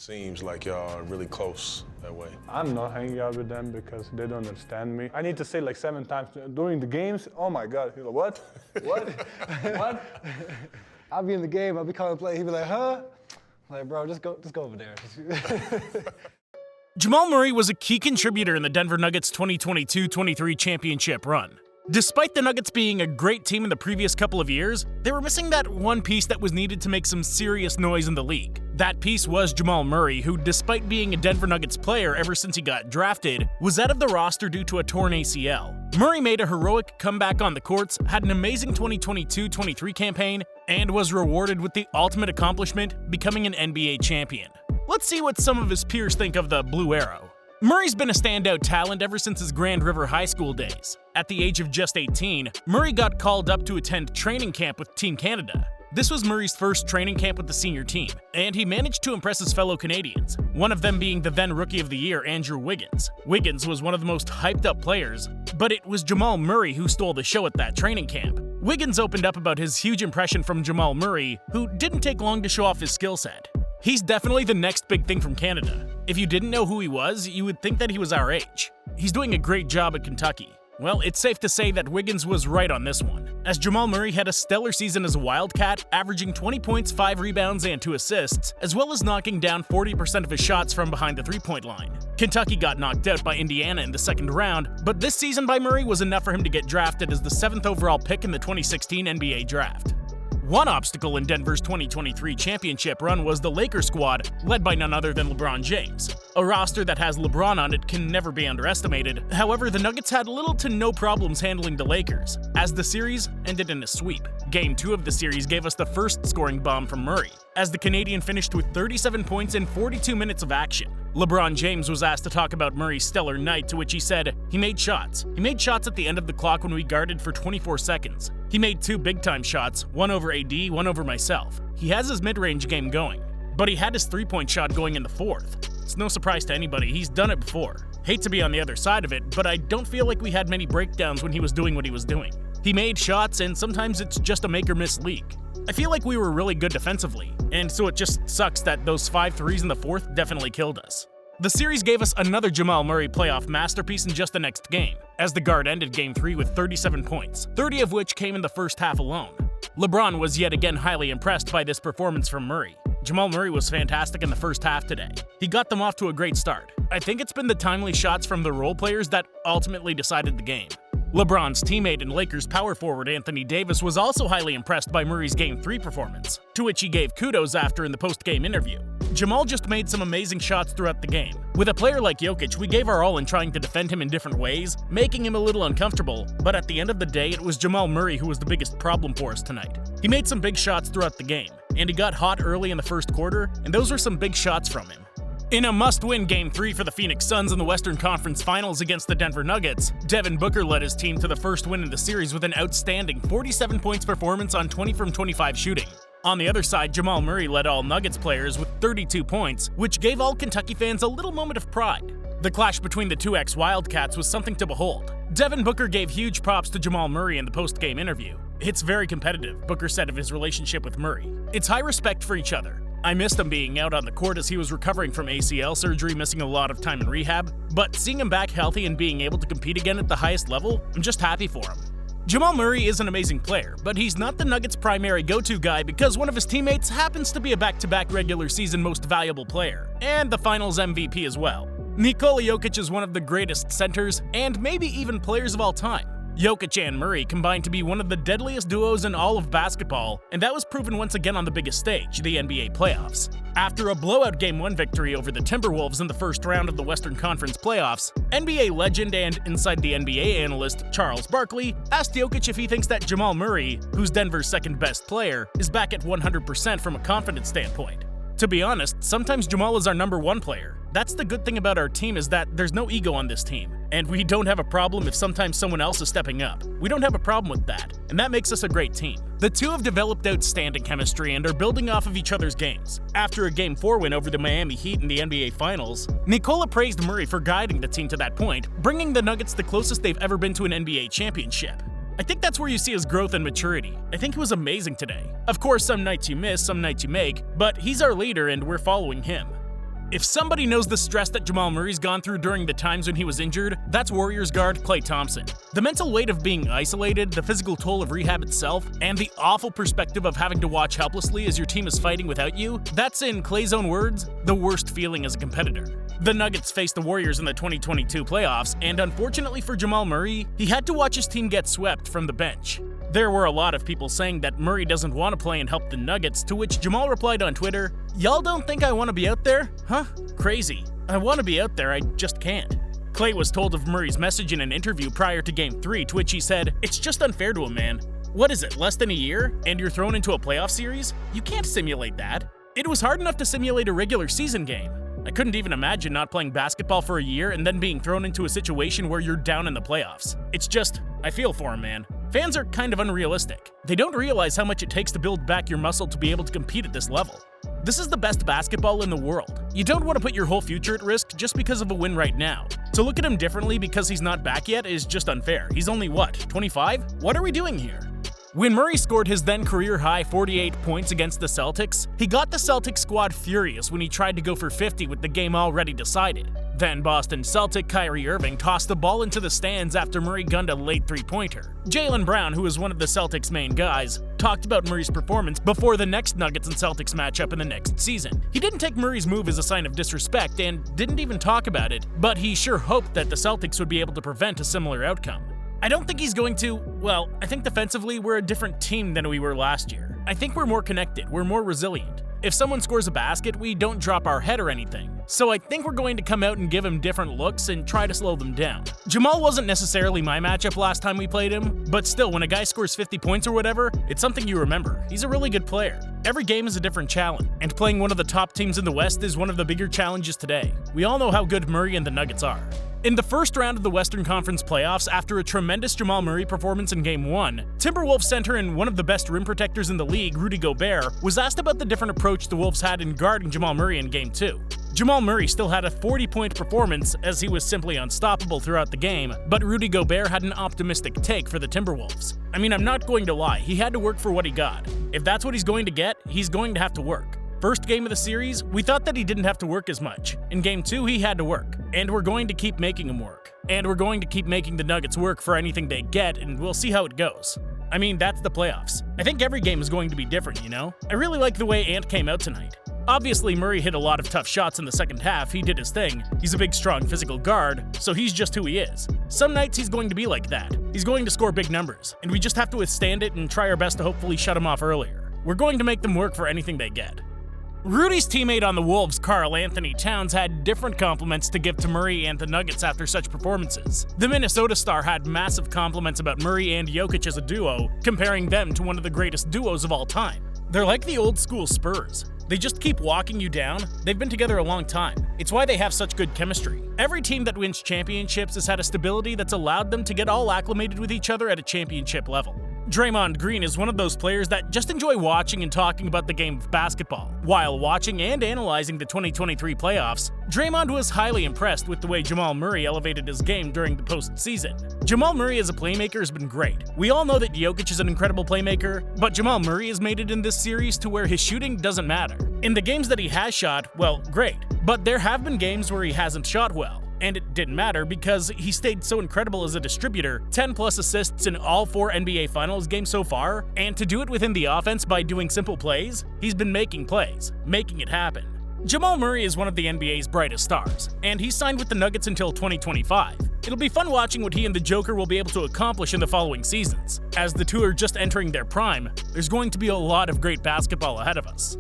Seems like y'all are really close that way. I'm not hanging out with them because they don't understand me. I need to say like 7 times during the games. Oh my God, he's like, what? What? What? I'll be in the game, I'll be calling play, he'll be like, huh? I'm like, bro, just go over there. Jamal Murray was a key contributor in the Denver Nuggets 2022-23 championship run. Despite the Nuggets being a great team in the previous couple of years, they were missing that one piece that was needed to make some serious noise in the league. That piece was Jamal Murray, who, despite being a Denver Nuggets player ever since he got drafted, was out of the roster due to a torn ACL. Murray made a heroic comeback on the courts, had an amazing 2022-23 campaign, and was rewarded with the ultimate accomplishment, becoming an NBA champion. Let's see what some of his peers think of the Blue Arrow. Murray's been a standout talent ever since his Grand River High School days. At the age of just 18, Murray got called up to attend training camp with Team Canada. This was Murray's first training camp with the senior team, and he managed to impress his fellow Canadians, one of them being the then Rookie of the Year, Andrew Wiggins. Wiggins was one of the most hyped-up players, but it was Jamal Murray who stole the show at that training camp. Wiggins opened up about his huge impression from Jamal Murray, who didn't take long to show off his skill set. He's definitely the next big thing from Canada. If you didn't know who he was, you would think that he was our age. He's doing a great job at Kentucky. Well, it's safe to say that Wiggins was right on this one, as Jamal Murray had a stellar season as a Wildcat, averaging 20 points, 5 rebounds, and 2 assists, as well as knocking down 40% of his shots from behind the three-point line. Kentucky got knocked out by Indiana in the second round, but this season by Murray was enough for him to get drafted as the 7th overall pick in the 2016 NBA draft. One obstacle in Denver's 2023 championship run was the Lakers squad, led by none other than LeBron James. A roster that has LeBron on it can never be underestimated. However, the Nuggets had little to no problems handling the Lakers, as the series ended in a sweep. Game 2 of the series gave us the first scoring bomb from Murray, as the Canadian finished with 37 points in 42 minutes of action. LeBron James was asked to talk about Murray's stellar night, to which he said, "He made shots. He made shots at the end of the clock when we guarded for 24 seconds. He made 2 big-time shots, one over AD, one over myself. He has his mid-range game going, but he had his three-point shot going in the 4th. It's no surprise to anybody, he's done it before. Hate to be on the other side of it, but I don't feel like we had many breakdowns when he was doing what he was doing. He made shots, and sometimes it's just a make-or-miss league. I feel like we were really good defensively, and so it just sucks that those 5 threes in the 4th definitely killed us." The series gave us another Jamal Murray playoff masterpiece in just the next game, as the guard ended Game 3 with 37 points, 30 of which came in the first half alone. LeBron was yet again highly impressed by this performance from Murray. Jamal Murray was fantastic in the first half today. He got them off to a great start. I think it's been the timely shots from the role players that ultimately decided the game. LeBron's teammate and Lakers power forward Anthony Davis was also highly impressed by Murray's Game 3 performance, to which he gave kudos after in the post-game interview. Jamal just made some amazing shots throughout the game. With a player like Jokic, we gave our all in trying to defend him in different ways, making him a little uncomfortable, but at the end of the day, it was Jamal Murray who was the biggest problem for us tonight. He made some big shots throughout the game, and he got hot early in the first quarter, and those were some big shots from him. In a must-win Game 3 for the Phoenix Suns in the Western Conference Finals against the Denver Nuggets, Devin Booker led his team to the first win in the series with an outstanding 47 points performance on 20 from 25 shooting. On the other side, Jamal Murray led all Nuggets players with 32 points, which gave all Kentucky fans a little moment of pride. The clash between the two ex-Wildcats was something to behold. Devin Booker gave huge props to Jamal Murray in the post-game interview. "It's very competitive," Booker said of his relationship with Murray. "It's high respect for each other. I missed him being out on the court as he was recovering from ACL surgery, missing a lot of time in rehab, but seeing him back healthy and being able to compete again at the highest level, I'm just happy for him." Jamal Murray is an amazing player, but he's not the Nuggets' primary go-to guy because one of his teammates happens to be a back-to-back regular season most valuable player, and the Finals MVP as well. Nikola Jokic is one of the greatest centers, and maybe even players of all time. Jokic and Murray combined to be one of the deadliest duos in all of basketball, and that was proven once again on the biggest stage, the NBA playoffs. After a blowout Game 1 victory over the Timberwolves in the first round of the Western Conference playoffs, NBA legend and Inside the NBA analyst Charles Barkley asked Jokic if he thinks that Jamal Murray, who's Denver's second best player, is back at 100% from a confidence standpoint. To be honest, sometimes Jamal is our number 1 player. That's the good thing about our team, is that there's no ego on this team, and we don't have a problem if sometimes someone else is stepping up. We don't have a problem with that, and that makes us a great team. The two have developed outstanding chemistry and are building off of each other's games. After a Game 4 win over the Miami Heat in the NBA Finals, Nikola praised Murray for guiding the team to that point, bringing the Nuggets the closest they've ever been to an NBA championship. I think that's where you see his growth and maturity. I think he was amazing today. Of course, some nights you miss, some nights you make, but he's our leader and we're following him. If somebody knows the stress that Jamal Murray's gone through during the times when he was injured, that's Warriors guard Klay Thompson. The mental weight of being isolated, the physical toll of rehab itself, and the awful perspective of having to watch helplessly as your team is fighting without you, that's, in Klay's own words, the worst feeling as a competitor. The Nuggets faced the Warriors in the 2022 playoffs, and unfortunately for Jamal Murray, he had to watch his team get swept from the bench. There were a lot of people saying that Murray doesn't want to play and help the Nuggets, to which Jamal replied on Twitter, "Y'all don't think I want to be out there? Huh? Crazy. I want to be out there, I just can't." Klay was told of Murray's message in an interview prior to Game 3, to which he said, "It's just unfair to him, man. What is it, less than a year? And you're thrown into a playoff series? You can't simulate that. It was hard enough to simulate a regular season game. I couldn't even imagine not playing basketball for a year and then being thrown into a situation where you're down in the playoffs. It's just, I feel for him, man." Fans are kind of unrealistic. They don't realize how much it takes to build back your muscle to be able to compete at this level. This is the best basketball in the world. You don't want to put your whole future at risk just because of a win right now. To look at him differently because he's not back yet is just unfair. He's only, 25? What are we doing here? When Murray scored his then career-high 48 points against the Celtics, he got the Celtics squad furious when he tried to go for 50 with the game already decided. Then Boston Celtic Kyrie Irving tossed the ball into the stands after Murray gunned a late three-pointer. Jaylen Brown, who was one of the Celtics' main guys, talked about Murray's performance before the next Nuggets and Celtics matchup in the next season. He didn't take Murray's move as a sign of disrespect and didn't even talk about it, but he sure hoped that the Celtics would be able to prevent a similar outcome. I don't think he's going to. Well, I think defensively we're a different team than we were last year. I think we're more connected, we're more resilient. If someone scores a basket, we don't drop our head or anything. So I think we're going to come out and give him different looks and try to slow them down. Jamal wasn't necessarily my matchup last time we played him, but still, when a guy scores 50 points or whatever, it's something you remember. He's a really good player. Every game is a different challenge, and playing one of the top teams in the West is one of the bigger challenges today. We all know how good Murray and the Nuggets are. In the first round of the Western Conference playoffs, after a tremendous Jamal Murray performance in Game 1, Timberwolves center and one of the best rim protectors in the league, Rudy Gobert, was asked about the different approach the Wolves had in guarding Jamal Murray in Game 2. Jamal Murray still had a 40-point performance as he was simply unstoppable throughout the game, but Rudy Gobert had an optimistic take for the Timberwolves. I mean, I'm not going to lie, he had to work for what he got. If that's what he's going to get, he's going to have to work. First game of the series, we thought that he didn't have to work as much. In Game 2, he had to work. And we're going to keep making him work. And we're going to keep making the Nuggets work for anything they get, and we'll see how it goes. I mean, that's the playoffs. I think every game is going to be different, you know? I really like the way Ant came out tonight. Obviously, Murray hit a lot of tough shots in the second half. He did his thing. He's a big, strong, physical guard, so he's just who he is. Some nights he's going to be like that. He's going to score big numbers, and we just have to withstand it and try our best to hopefully shut him off earlier. We're going to make them work for anything they get. Rudy's teammate on the Wolves, Karl Anthony Towns, had different compliments to give to Murray and the Nuggets after such performances. The Minnesota star had massive compliments about Murray and Jokic as a duo, comparing them to one of the greatest duos of all time. They're like the old school Spurs. They just keep walking you down. They've been together a long time. It's why they have such good chemistry. Every team that wins championships has had a stability that's allowed them to get all acclimated with each other at a championship level. Draymond Green is one of those players that just enjoy watching and talking about the game of basketball. While watching and analyzing the 2023 playoffs, Draymond was highly impressed with the way Jamal Murray elevated his game during the postseason. Jamal Murray as a playmaker has been great. We all know that Jokic is an incredible playmaker, but Jamal Murray has made it in this series to where his shooting doesn't matter. In the games that he has shot, well, great. But there have been games where he hasn't shot well. And it didn't matter because he stayed so incredible as a distributor, 10+ assists in all 4 NBA Finals games so far, and to do it within the offense by doing simple plays, he's been making plays, making it happen. Jamal Murray is one of the NBA's brightest stars, and he's signed with the Nuggets until 2025. It'll be fun watching what he and the Joker will be able to accomplish in the following seasons. As the two are just entering their prime, there's going to be a lot of great basketball ahead of us.